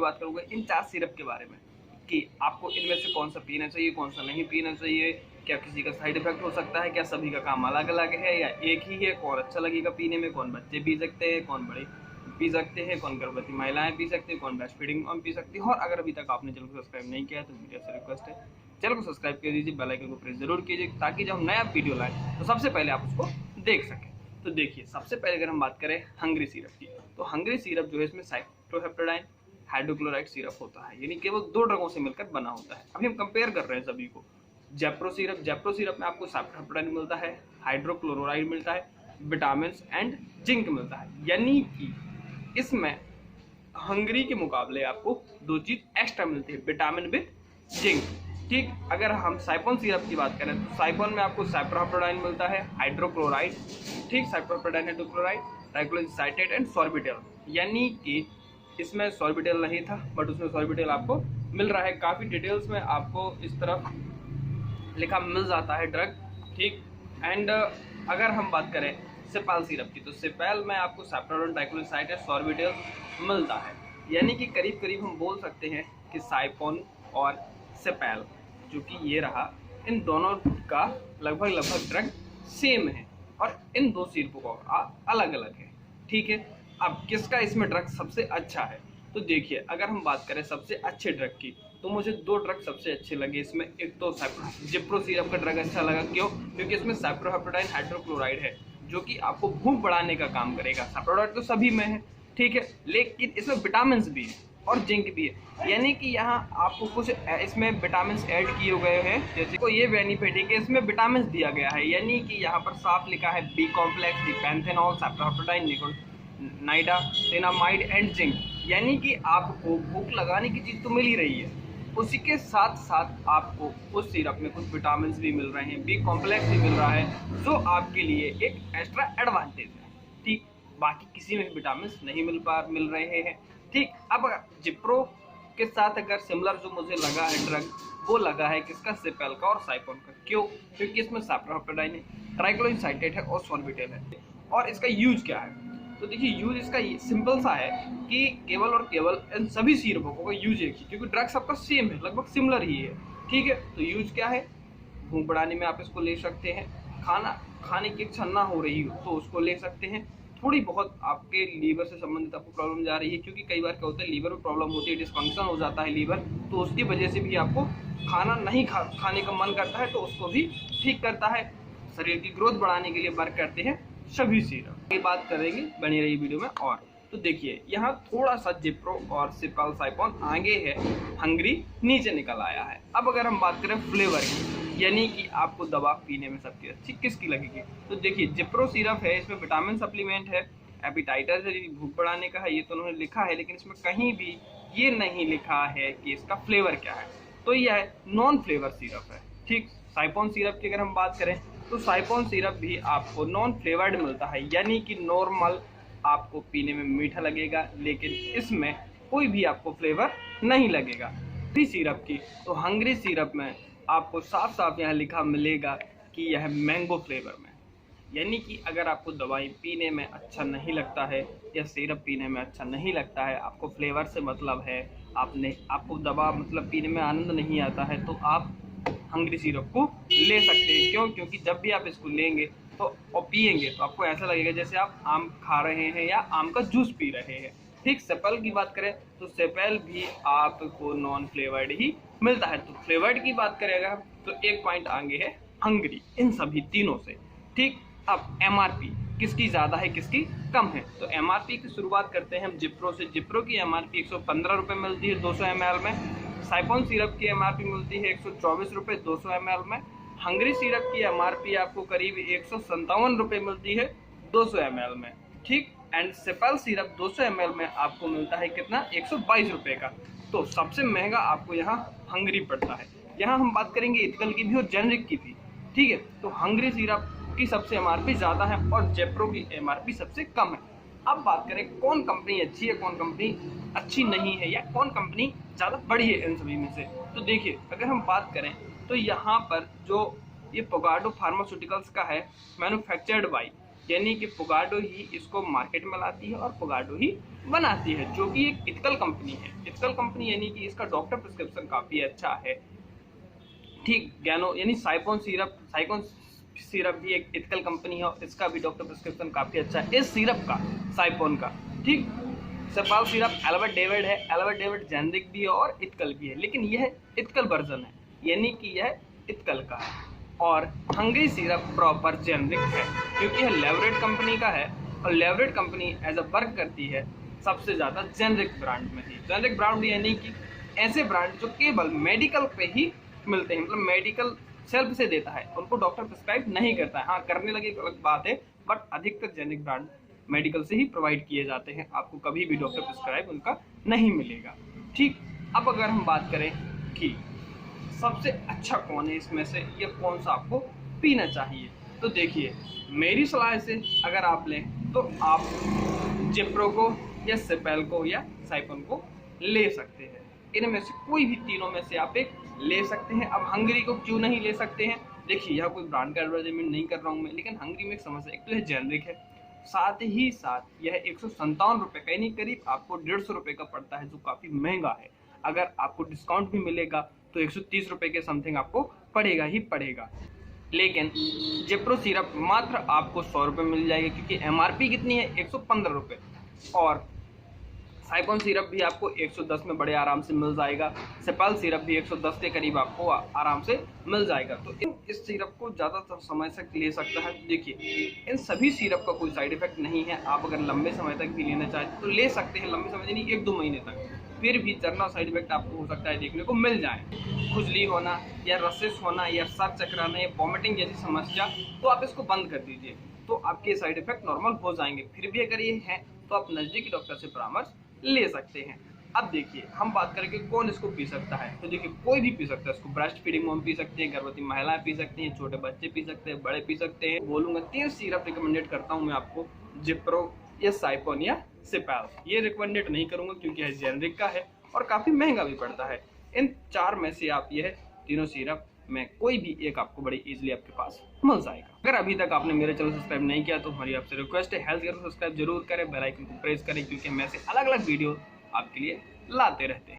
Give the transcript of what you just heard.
बात करूँगा इन 4 सिरप के बारे में कि आपको इनमें से कौन सा पीना चाहिए, कौन सा नहीं पीना चाहिए, क्या किसी का साइड इफेक्ट हो सकता है, क्या सभी का काम अलग अलग है या एक ही है, कौन अच्छा लगेगा पीने में, कौन बच्चे पी सकते हैं, कौन बड़े पी सकते हैं, कौन गर्भवती महिलाएं पी सकती हैं, कौन ब्रेस्ट फीडिंग मॉम पी सकती है। और अगर अभी तक आपने चैनल को सब्सक्राइब नहीं किया तो मेरी आपसे रिक्वेस्ट है चैनल को सब्सक्राइब कर दीजिए, बेल आइकन को प्रेस जरूर कीजिए ताकि जब नया वीडियो लाए तो सबसे पहले आप उसको देख सकें। तो देखिए, सबसे पहले अगर हम बात करें हंगरी सिरप की, तो हंगरी सिरप जो है इसमें साइक्लोहेप्टेडाइन हाइड्रोक्लोराइड सिरप होता है, यानी केवल 2 ड्रगों से मिलकर बना होता है। अभी हम कंपेयर कर रहे हैं सभी को। जेप्रो सिरप में आपको साइक्लोहेप्टेडाइन मिलता है, हाइड्रोक्लोराइड मिलता है, विटामिन एंड जिंक मिलता है, यानी कि इसमें हंगरी के मुकाबले आपको 2 चीज एक्स्ट्रा मिलती है, विटामिन विद जिंक। ठीक, अगर हम साइपॉन सिरप की बात करें तो साइपॉन में आपको साइप्रोहेप्टेडाइन मिलता है, हाइड्रोक्लोराइड, ठीक, साइप्रोहेप्टेडाइन, हाइड्रोक्लोराइड, ट्राइक्लोजेन साइट्रेट एंड सॉर्बिटेल, यानी कि इसमें सॉर्बिटेल नहीं था बट उसमें सॉर्बिटेल आपको मिल रहा है। काफ़ी डिटेल्स में आपको इस तरफ लिखा मिल जाता है ड्रग, ठीक। एंड अगर हम बात करें सेपाल सिरप की, तो सेपाल में आपको साइप्रोडोन, ट्राइक्लोजेन साइट्रेट, सॉर्बिटेल मिलता है, यानी कि करीब करीब हम बोल सकते हैं कि साइपॉन और सेपाल जो कि ये रहा, इन दोनों का लगभग ड्रग सेम है और इन 2 सिरपों का अलग अलग है, ठीक है। अब किसका इसमें ड्रग सबसे अच्छा है, तो देखिए अगर हम बात करें सबसे अच्छे ड्रग की, तो मुझे 2 ड्रग सबसे अच्छे लगे इसमें। एक तो जिप्रो सिरप का ड्रग अच्छा लगा, क्यों? क्योंकि इसमें साइप्रोहेप्टेडाइन हाइड्रोक्लोराइड है जो कि आपको भूख बढ़ाने का काम करेगा। साइप्रोहेप्टेडाइन तो सभी में है, ठीक है, लेकिन इसमें विटामिन भी है और जिंक भी है, यानी कि यहाँ आपको कुछ इसमें विटामिन ऐड किए गए हैं। जैसे को ये बेनिफिट है कि इसमें विटामिन दिया गया है, यानी कि यहाँ पर साफ लिखा है बी कॉम्प्लेक्स, पैंथेनॉल, साइप्रोहेप्टेडाइन, नाइडामाइड एंड जिंक, यानी कि आपको भूख लगाने की चीज़ तो मिल ही रही है, उसी के साथ साथ आपको उस सिरप में कुछ विटामिन भी मिल रहे हैं, बी कॉम्प्लेक्स भी मिल रहा है, जो आपके लिए एक एक्स्ट्रा एडवांटेज है, ठीक। बाकी किसी में विटामिन नहीं मिल रहे हैं, ठीक। अब जिप्रो के साथ अगर सिमिलर जो मुझे लगा है ड्रग, वो लगा है किसका, सेपाल का और साइपॉन का। क्यों? क्योंकि इसमें साइप्रोहेप्टेडाइन है, ट्राइक्लोजेन साइट्रेट है और सॉर्बिटेल है। और इसका यूज क्या है, तो देखिए यूज इसका सिंपल सा है कि केवल और केवल इन सभी सिरपों का यूज एक ही, क्योंकि ड्रग सबका सेम है, लगभग सिमिलर ही है, ठीक है। तो यूज क्या है, भूख बढ़ाने में आप इसको ले सकते हैं, खाने की इच्छा ना हो रही हो तो उसको ले सकते हैं, थोड़ी बहुत आपके लीवर से संबंधित आपको प्रॉब्लम जा रही है, क्योंकि कई बार क्या होता है लीवर में प्रॉब्लम होती है, डिसफंक्शन हो जाता है लीवर, तो उसकी वजह से भी आपको खाने का मन करता है, तो उसको भी ठीक करता है, शरीर की ग्रोथ बढ़ाने के लिए वर्क करते हैं सभी सिरप। ये बात करेंगे, बनी रही वीडियो में। और तो देखिए यहाँ थोड़ा सा जिप्रो और सेपाल साइपॉन आगे है, हंगरी नीचे निकल आया है। अब अगर हम बात करें फ्लेवर की, यानी कि आपको दवा पीने में सबसे अच्छी किसकी लगेगी, तो देखिए जिप्रो सिरप है, इसमें विटामिन सप्लीमेंट है, एपिटाइटर है, भूख बढ़ाने का है, ये तो उन्होंने लिखा है, लेकिन इसमें कहीं भी ये नहीं लिखा है कि इसका फ्लेवर क्या है, तो यह है नॉन फ्लेवर सिरप है, ठीक। साइपॉन सिरप की अगर हम बात करें तो साइपॉन सिरप भी आपको नॉन फ्लेवर्ड मिलता है, यानी कि नॉर्मल आपको पीने में मीठा लगेगा, लेकिन इसमें कोई भी आपको फ्लेवर नहीं लगेगा। हंगरी सिरप की, तो हंगरी सिरप में आपको साफ साफ यहाँ लिखा मिलेगा कि यह मैंगो फ्लेवर में, यानी कि अगर आपको दवाई पीने में अच्छा नहीं लगता है या सिरप पीने में अच्छा नहीं लगता है, आपको फ्लेवर से मतलब है, आपको दवा मतलब पीने में आनंद नहीं आता है, तो आप हंगरी सिरप को ले सकते हैं। क्यों? क्योंकि जब भी आप इसको लेंगे तो और पिएंगे तो आपको ऐसा लगेगा जैसे आप आम खा रहे हैं या आम का जूस पी रहे हैं, ठीक। सेपाल की बात करें तो सेपाल भी आपको नॉन फ्लेवर्ड ही मिलता है। तो फ्लेवर्ड की बात करें अगर तो एक पॉइंट आगे है हंगरी इन सभी तीनों से, ठीक। अब एमआरपी किसकी ज़्यादा है किसकी कम है, तो एमआरपी की शुरुआत करते हैं हम जिप्रो से। जिप्रो की एमआरपी 115 रुपये मिलती है 200 ml में। साइपॉन सिरप की एमआरपी मिलती है 124 रुपये 200 ml में। हंगरी सिरप की एमआरपी आपको करीब 157 रुपये मिलती है 200 ml में, ठीक। एंड सेपाल सिरप 200 ml में आपको मिलता है कितना, 122 रुपये का। तो सबसे महंगा आपको यहाँ हंगरी पड़ता है। यहाँ हम बात करेंगे इथिकल की भी और जेनरिक की भी, ठीक है। तो हंगरी सिरप की सबसे एमआरपी ज़्यादा है और जेप्रो की एमआरपी सबसे कम है। अब बात करें कौन कंपनी अच्छी है, कौन कंपनी अच्छी नहीं है, या कौन कंपनी ज़्यादा बड़ी है इन सभी में से, तो देखिए अगर हम बात करें तो यहाँ पर जो ये पोगाडो फार्मास्यूटिकल्स का है, मैन्युफैक्चर्ड बाय, यानी कि पुगाडो ही इसको मार्केट में लाती है और पुगाडो ही बनाती है, जो कि एक इथिकल कंपनी है। इथिकल कंपनी यानी कि इसका डॉक्टर प्रिस्क्रिप्शन काफ़ी अच्छा है। ठीक, गैनो यानी साइकोन सिरप भी एक इथिकल कंपनी है और इसका भी डॉक्टर प्रिस्क्रिप्शन काफ़ी अच्छा है इस सिरप का, साइपोन का। ठीक, सेपाल सिरप एल्बर्ट डेविड है। एल्बर्ट डेविड जेनरिक भी है और इथिकल भी है, लेकिन यह इथिकल वर्जन है, यानी कि यह इथिकल का है। और हंगरी सिरप प्रॉपर जेनरिक है, क्योंकि यह लेवरेट कंपनी का है और Leverate company as a work करती है सबसे ज़्यादा जेनरिक ब्रांड में ही। जेनरिक ब्रांड यानी कि ऐसे ब्रांड जो केवल मेडिकल पे ही मिलते हैं, मतलब मेडिकल सेल्फ से देता है, उनको डॉक्टर प्रिस्क्राइब नहीं करता है। हाँ, करने लगे अलग बात है, बट अधिकतर जेनरिक ब्रांड मेडिकल से ही प्रोवाइड किए जाते हैं, आपको कभी भी डॉक्टर प्रिस्क्राइब उनका नहीं मिलेगा। ठीक, अब अगर हम बात करें कि सबसे अच्छा कौन है इसमें से, या कौन सा आपको पीना चाहिए, तो देखिए मेरी सलाह से अगर आप लें तो आप जिप्रो को या सेपेल को या साइपोन को ले सकते हैं। इनमें से कोई भी तीनों में से आप एक ले सकते हैं। अब हंगरी को क्यों नहीं ले सकते हैं, देखिए यह कोई ब्रांड का एडवर्टाइजमेंट नहीं कर रहा हूँ मैं, लेकिन हंगरी में एक समस्या, एक तो यह जेनरिक है, साथ ही साथ यह 157 रुपये का यानी करीब आपको 150 रुपये का पड़ता है, जो काफ़ी महंगा है। अगर आपको डिस्काउंट भी मिलेगा तो 130 रुपये के समथिंग आपको पड़ेगा ही पड़ेगा। लेकिन जिप्रो सिरप मात्र आपको 100 रुपये मिल जाएगी, क्योंकि MRP कितनी है, 115 रुपये। और साइपोन सिरप भी आपको 110 में बड़े आराम से मिल जाएगा। सेपाल सिरप भी 110 के करीब आपको आराम से मिल जाएगा। तो इस सिरप को ज़्यादातर समय तक ले सकता है। देखिए इन सभी सिरप का कोई साइड इफेक्ट नहीं है, आप अगर लंबे समय तक भी लेना चाहें तो ले सकते हैं, लंबे समय यानी 1-2 महीने तक। फिर भी जर्नल साइड इफेक्ट आपको हो सकता है देखने को मिल जाए, खुजली होना या रसेस होना या सर चकराना या वॉमिटिंग जैसी समस्या, तो आप इसको बंद कर दीजिए, तो आपके साइड इफेक्ट नॉर्मल हो जाएंगे। फिर भी अगर ये है तो आप नज़दीकी डॉक्टर से परामर्श ले सकते हैं। अब देखिए हम बात करेंगे कौन इसको पी सकता है, तो देखिए कोई भी पी सकता है इसको। ब्रेस्ट फीडिंग मॉम पी सकते हैं, गर्भवती महिलाएं पी सकती हैं, छोटे बच्चे पी सकते हैं, बड़े पी सकते हैं। बोलूँगा 3 सिरप रिकमेंडेड करता हूँ मैं आपको, जिप्रो या साइपोन या सेपाल। ये रिकमेंडेड नहीं करूँगा क्योंकि यह जेनरिक का है और काफ़ी महंगा भी पड़ता है। इन 4 में से आप यह तीनों सिरप में कोई भी एक आपको बड़ी इजीली आपके पास मिल जाएगा। अगर अभी तक आपने मेरे चैनल सब्सक्राइब नहीं किया तो हमारी आपसे रिक्वेस्ट है, हेल्थ केयर को सब्सक्राइब जरूर करें, बेल आइकन को प्रेस करें, क्योंकि हम ऐसे अलग अलग वीडियो आपके लिए लाते रहते हैं।